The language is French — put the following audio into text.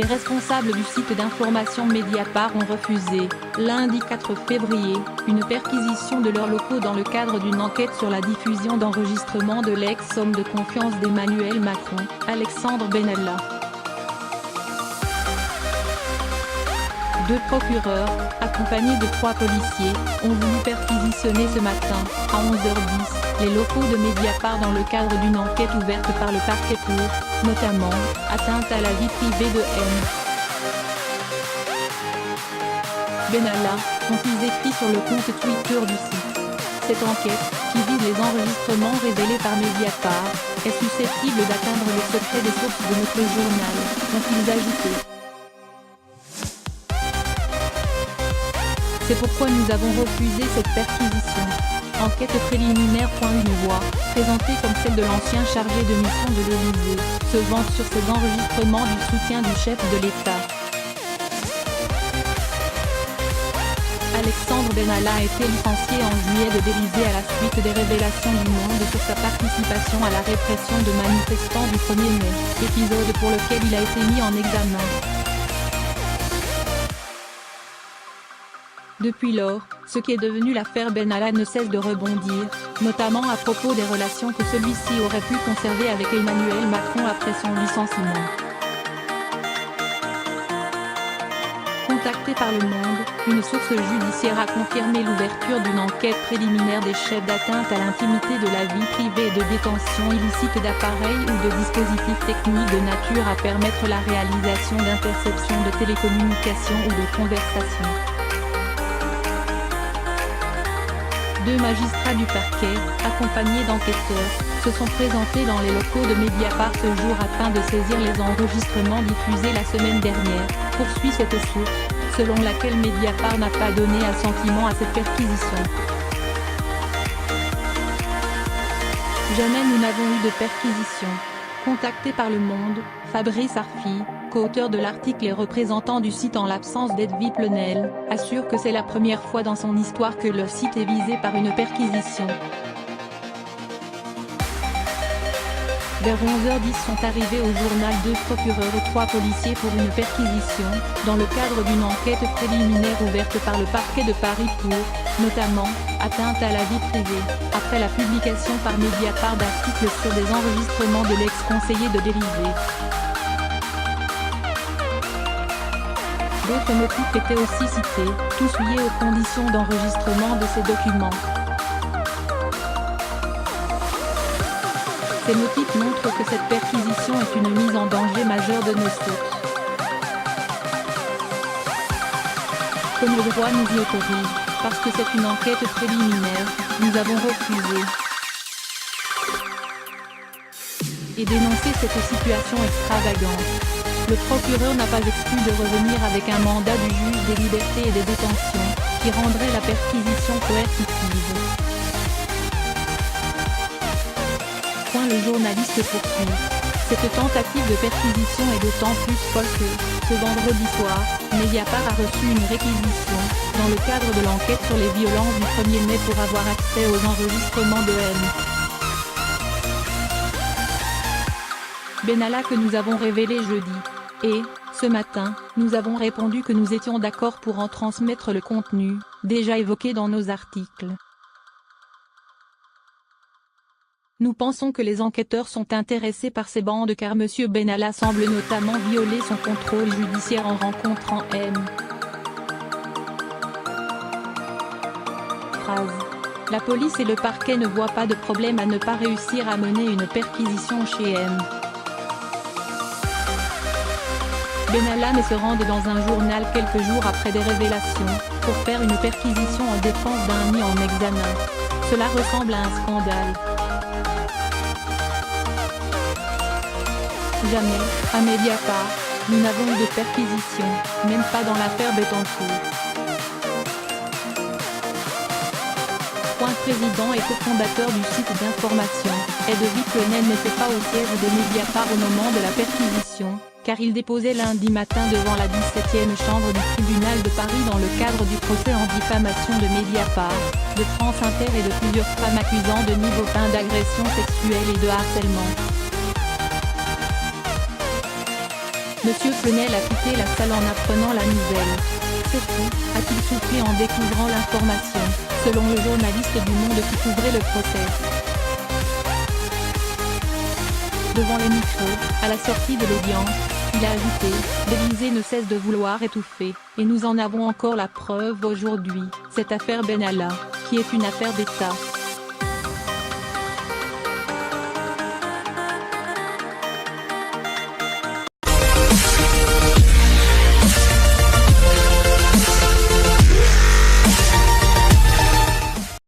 Les responsables du site d'information Mediapart ont refusé, lundi 4 février, une perquisition de leurs locaux dans le cadre d'une enquête sur la diffusion d'enregistrements de l'ex-homme de confiance d'Emmanuel Macron, Alexandre Benalla. Deux procureurs, accompagnés de 3 policiers, ont voulu perquisitionner ce matin, à 11h10, les locaux de Mediapart dans le cadre d'une enquête ouverte par le parquet pour, notamment, atteinte à la vie privée de M. Benalla, ont-ils écrit sur le compte Twitter du site. Cette enquête, qui vise les enregistrements révélés par Mediapart, est susceptible d'atteindre le secret des sources de notre journal, ont-ils ajouté. C'est pourquoi nous avons refusé cette perquisition. Enquête préliminaire. Une voix, présentée comme celle de l'ancien chargé de mission de l'Élysée, se vante sur ces enregistrements du soutien du chef de l'État. Alexandre Benalla a été licencié en juillet de l'Élysée à la suite des révélations du Monde sur sa participation à la répression de manifestants du 1er mai, épisode pour lequel il a été mis en examen. Depuis lors, ce qui est devenu l'affaire Benalla ne cesse de rebondir, notamment à propos des relations que celui-ci aurait pu conserver avec Emmanuel Macron après son licenciement. Contacté par Le Monde, une source judiciaire a confirmé l'ouverture d'une enquête préliminaire des chefs d'atteinte à l'intimité de la vie privée et de détention illicite d'appareils ou de dispositifs techniques de nature à permettre la réalisation d'interceptions de télécommunications ou de conversations. 2 magistrats du parquet, accompagnés d'enquêteurs, se sont présentés dans les locaux de Mediapart ce jour afin de saisir les enregistrements diffusés la semaine dernière, poursuit cette source, selon laquelle Mediapart n'a pas donné assentiment à cette perquisition. Jamais nous n'avons eu de perquisition. Contacté par Le Monde, Fabrice Arfi, co-auteur de l'article et représentant du site en l'absence d'Edwy Plenel, assure que c'est la première fois dans son histoire que le site est visé par une perquisition. Vers 11h10 sont arrivés au journal 2 procureurs et 3 policiers pour une perquisition, dans le cadre d'une enquête préliminaire ouverte par le parquet de Paris pour, notamment, atteinte à la vie privée, après la publication par Mediapart d'articles sur des enregistrements de l'ex-conseiller de l'Élysée. D'autres motifs étaient aussi cités, tous liés aux conditions d'enregistrement de ces documents. Ces motifs montrent que cette perquisition est une mise en danger majeure de nos sources. Comme le droit nous y autorise, parce que c'est une enquête préliminaire, nous avons refusé. Et dénoncé cette situation extravagante. Le procureur n'a pas exclu de revenir avec un mandat du juge des libertés et des détentions, qui rendrait la perquisition coercitive. Le journaliste poursuit. Cette tentative de perquisition est d'autant plus folle que, ce vendredi soir, Mediapart a reçu une réquisition, dans le cadre de l'enquête sur les violences du 1er mai pour avoir accès aux enregistrements de M. Benalla que nous avons révélé jeudi. Et, ce matin, nous avons répondu que nous étions d'accord pour en transmettre le contenu, déjà évoqué dans nos articles. Nous pensons que les enquêteurs sont intéressés par ces bandes car M. Benalla semble notamment violer son contrôle judiciaire en rencontrant M. La police et le parquet ne voient pas de problème à ne pas réussir à mener une perquisition chez M. Benalla mais se rendent dans un journal quelques jours après des révélations, pour faire une perquisition en défense d'un mis en examen. Cela ressemble à un scandale. Jamais, à Mediapart, nous n'avons eu de perquisition, même pas dans l'affaire Bettencourt. Président et cofondateur du site d'information, Edwy Plenel n'était pas au siège de Mediapart au moment de la perquisition, car il déposait lundi matin devant la 17e chambre du tribunal de Paris dans le cadre du procès en diffamation de Mediapart, de France Inter et de plusieurs femmes accusant de niveau 1 d'agression sexuelle et de harcèlement. Monsieur Plenel a quitté la salle en apprenant la nouvelle. Surtout, a-t-il soufflé en découvrant l'information, selon le journaliste du Monde qui couvrait le procès. Devant les micros, à la sortie de l'audience, il a ajouté « L'Élysée ne cesse de vouloir étouffer, et nous en avons encore la preuve aujourd'hui, cette affaire Benalla, qui est une affaire d'État.